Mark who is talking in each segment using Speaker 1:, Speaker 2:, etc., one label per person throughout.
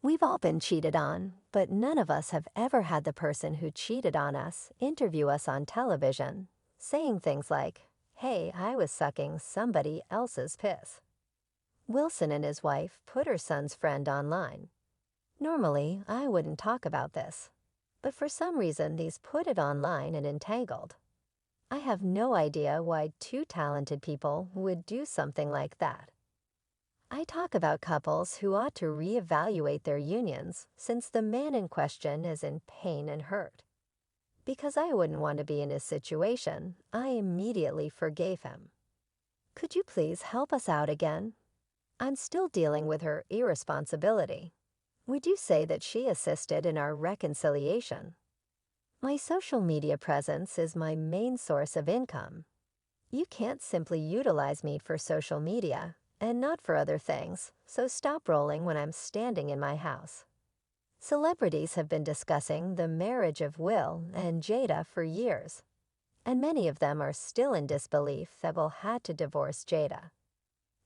Speaker 1: We've all been cheated on, but none of us have ever had the person who cheated on us interview us on television, saying things like, "Hey, I was sucking somebody else's piss." Wilson and his wife put her son's friend online. Normally, I wouldn't talk about this, but for some reason these put it online and entangled. I have no idea why two talented people would do something like that. I talk about couples who ought to reevaluate their unions since the man in question is in pain and hurt. Because I wouldn't want to be in his situation, I immediately forgave him. Could you please help us out again? I'm still dealing with her irresponsibility. Would you say that she assisted in our reconciliation? My social media presence is my main source of income. You can't simply utilize me for social media and not for other things, so stop rolling when I'm standing in my house. Celebrities have been discussing the marriage of Will and Jada for years, and many of them are still in disbelief that Will had to divorce Jada.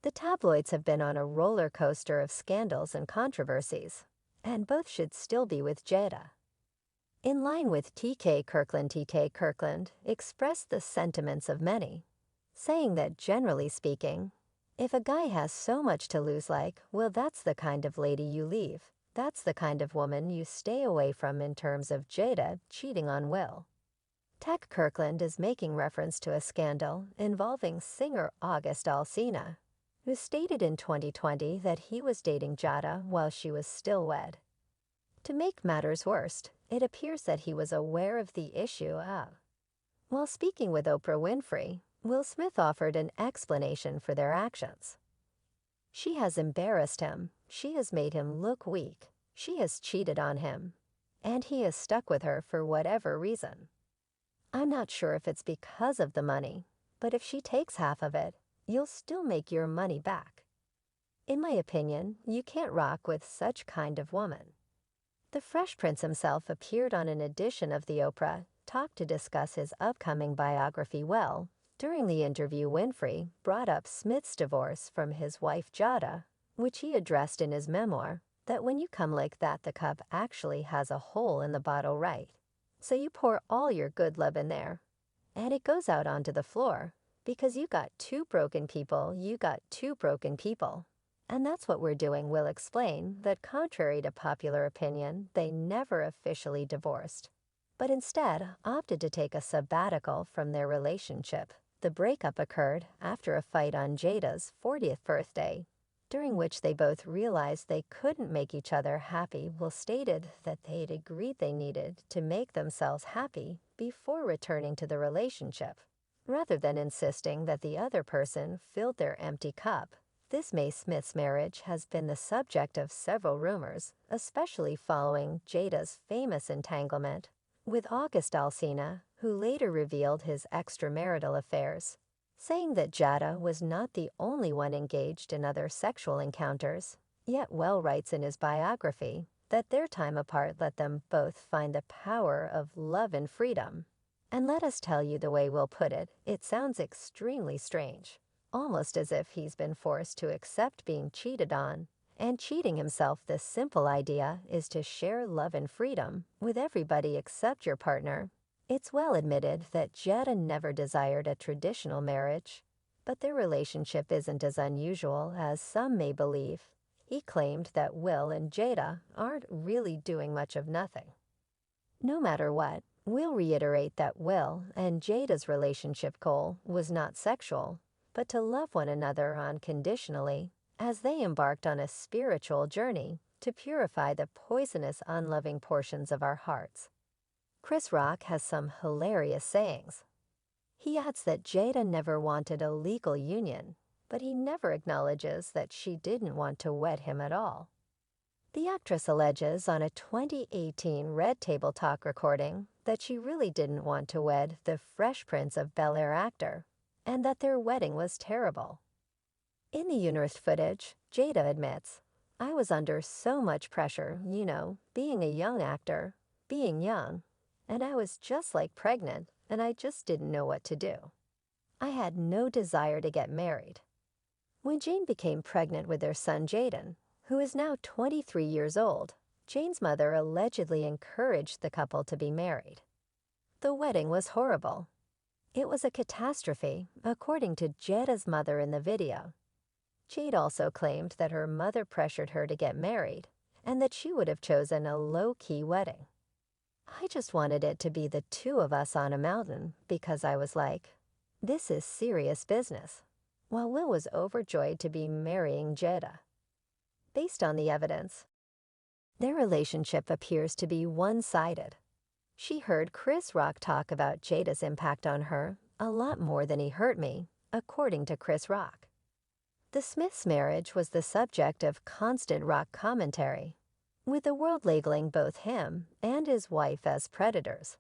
Speaker 1: The tabloids have been on a roller coaster of scandals and controversies, and both should still be with Jada. In line with TK Kirkland expressed the sentiments of many, saying that generally speaking, if a guy has so much to lose, well, that's the kind of lady you leave. That's the kind of woman you stay away from in terms of Jada cheating on Will. Tech Kirkland is making reference to a scandal involving singer August Alsina, who stated in 2020 that he was dating Jada while she was still wed. To make matters worse, it appears that he was aware of the issue. While speaking with Oprah Winfrey, Will Smith offered an explanation for their actions. She has embarrassed him, she has made him look weak, she has cheated on him, and he has stuck with her for whatever reason. I'm not sure if it's because of the money, but if she takes half of it, you'll still make your money back. In my opinion, you can't rock with such kind of woman. The Fresh Prince himself appeared on an edition of the Oprah Talk to discuss his upcoming biography. Well, during the interview, Winfrey brought up Smith's divorce from his wife Jada, which he addressed in his memoir, that when you come like that, the cup actually has a hole in the bottle, right? So you pour all your good love in there, and it goes out onto the floor, because you got two broken people, And that's what we're doing. Will explain that contrary to popular opinion, they never officially divorced, but instead opted to take a sabbatical from their relationship. The breakup occurred after a fight on Jada's 40th birthday, during which they both realized they couldn't make each other happy. Will stated that they'd agreed they needed to make themselves happy before returning to the relationship, rather than insisting that the other person filled their empty cup. This May Smith's marriage has been the subject of several rumors, especially following Jada's famous entanglement with August Alsina, who later revealed his extramarital affairs, saying that Jada was not the only one engaged in other sexual encounters. Yet Will writes in his biography that their time apart let them both find the power of love and freedom. And let us tell you the way Will put it, it sounds extremely strange, almost as if he's been forced to accept being cheated on and cheating himself. This simple idea is to share love and freedom with everybody except your partner. It's well admitted that Jada never desired a traditional marriage, but their relationship isn't as unusual as some may believe. He claimed that Will and Jada aren't really doing much of nothing. No matter what, we'll reiterate that Will and Jada's relationship goal was not sexual, but to love one another unconditionally, as they embarked on a spiritual journey to purify the poisonous, unloving portions of our hearts. Chris Rock has some hilarious sayings. He adds that Jada never wanted a legal union, but he never acknowledges that she didn't want to wed him at all. The actress alleges on a 2018 Red Table Talk recording that she really didn't want to wed the Fresh Prince of Bel-Air actor, and that their wedding was terrible. In the unearthed footage, Jada admits, "I was under so much pressure, being a young actor, being young, and I was just like pregnant, and I just didn't know what to do. I had no desire to get married." When Jane became pregnant with their son Jaden, who is now 23 years old. Jane's mother allegedly encouraged the couple to be married. The wedding was horrible. It was a catastrophe, according to Jada's mother in the video. Jade also claimed that her mother pressured her to get married and that she would have chosen a low-key wedding. I just wanted it to be the two of us on a mountain because I was like, this is serious business, while Will was overjoyed to be marrying Jada. Based on the evidence, their relationship appears to be one-sided. She heard Chris Rock talk about Jada's impact on her a lot more than he hurt me, according to Chris Rock. The Smiths' marriage was the subject of constant Rock commentary, with the world labeling both him and his wife as predators.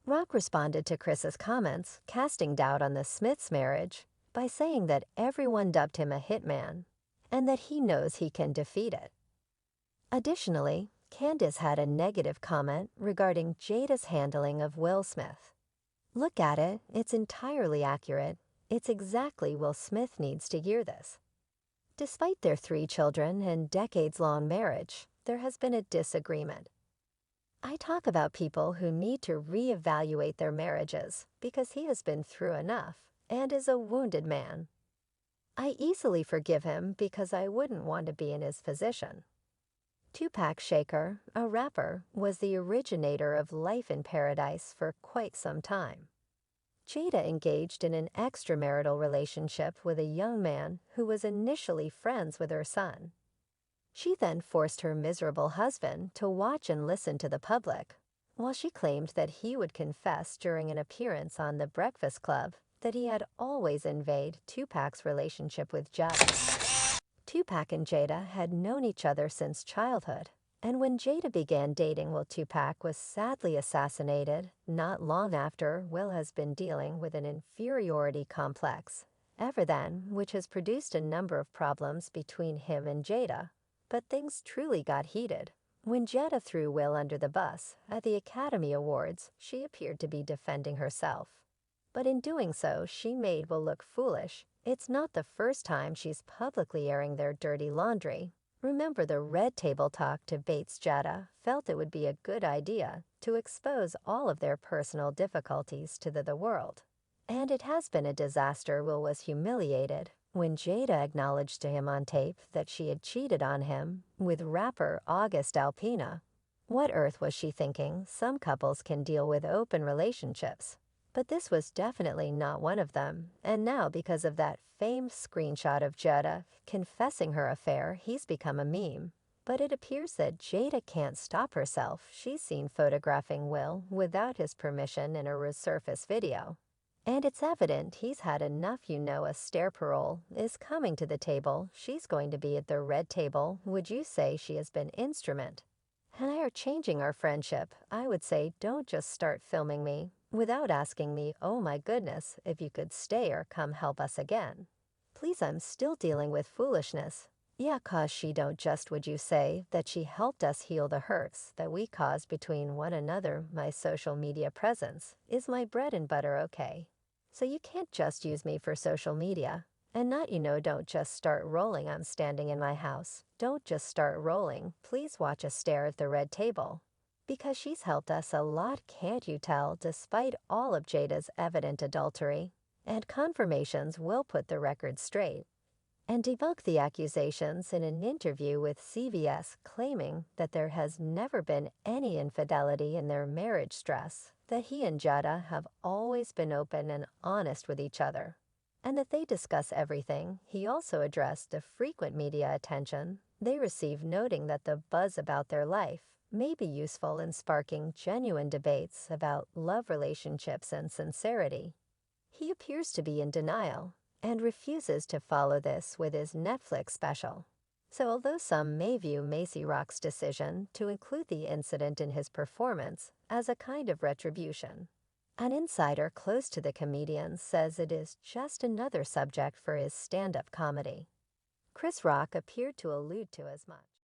Speaker 1: Rock responded to Chris's comments, casting doubt on the Smiths' marriage by saying that everyone dubbed him a hitman and that he knows he can defeat it. Additionally, Candace had a negative comment regarding Jada's handling of Will Smith. Look at it, it's entirely accurate. It's exactly Will Smith needs to hear this. Despite their 3 children and decades-long marriage, there has been a disagreement. I talk about people who need to reevaluate their marriages because he has been through enough and is a wounded man. I easily forgive him because I wouldn't want to be in his position. Tupac Shakur, a rapper, was the originator of life in paradise for quite some time. Jada engaged in an extramarital relationship with a young man who was initially friends with her son. She then forced her miserable husband to watch and listen to the public, while she claimed that he would confess during an appearance on The Breakfast Club that he had always invaded Tupac's relationship with Jada. Tupac and Jada had known each other since childhood, and when Jada began dating Will, Tupac was sadly assassinated not long after. Will has been dealing with an inferiority complex ever then, which has produced a number of problems between him and Jada. But things truly got heated. When Jada threw Will under the bus at the Academy Awards, she appeared to be defending herself. But in doing so, she made Will look foolish. It's not the first time she's publicly airing their dirty laundry. Remember the Red Table Talk debates. Jada felt it would be a good idea to expose all of their personal difficulties to the world. And it has been a disaster. Will was humiliated when Jada acknowledged to him on tape that she had cheated on him with rapper August Alpina. What earth was she thinking? Some couples can deal with open relationships, but this was definitely not one of them. And now, because of that famed screenshot of Jada confessing her affair, he's become a meme. But it appears that Jada can't stop herself. She's seen photographing Will without his permission in a resurfaced video. And it's evident he's had enough. A stare parole is coming to the table. She's going to be at the red table. Would you say she has been instrument? And I are changing our friendship. I would say don't just start filming me without asking me, oh my goodness, if you could stay or come help us again. Please, I'm still dealing with foolishness. Yeah, 'cause she don't just, would you say that she helped us heal the hurts that we caused between one another? My social media presence is my bread and butter, okay? So you can't just use me for social media. And not, don't just start rolling. I'm standing in my house. Don't just start rolling. Please watch us stare at the red table. Because she's helped us a lot, can't you tell, despite all of Jada's evident adultery. And confirmations will put the record straight and debunk the accusations in an interview with CBS, claiming that there has never been any infidelity in their marriage. Stress that he and Jada have always been open and honest with each other, and that they discuss everything. He also addressed the frequent media attention they receive, noting that the buzz about their life may be useful in sparking genuine debates about love, relationships, and sincerity. He appears to be in denial and refuses to follow this with his Netflix special. So although some may view Macy Rock's decision to include the incident in his performance as a kind of retribution, an insider close to the comedian says it is just another subject for his stand-up comedy. Chris Rock appeared to allude to as much.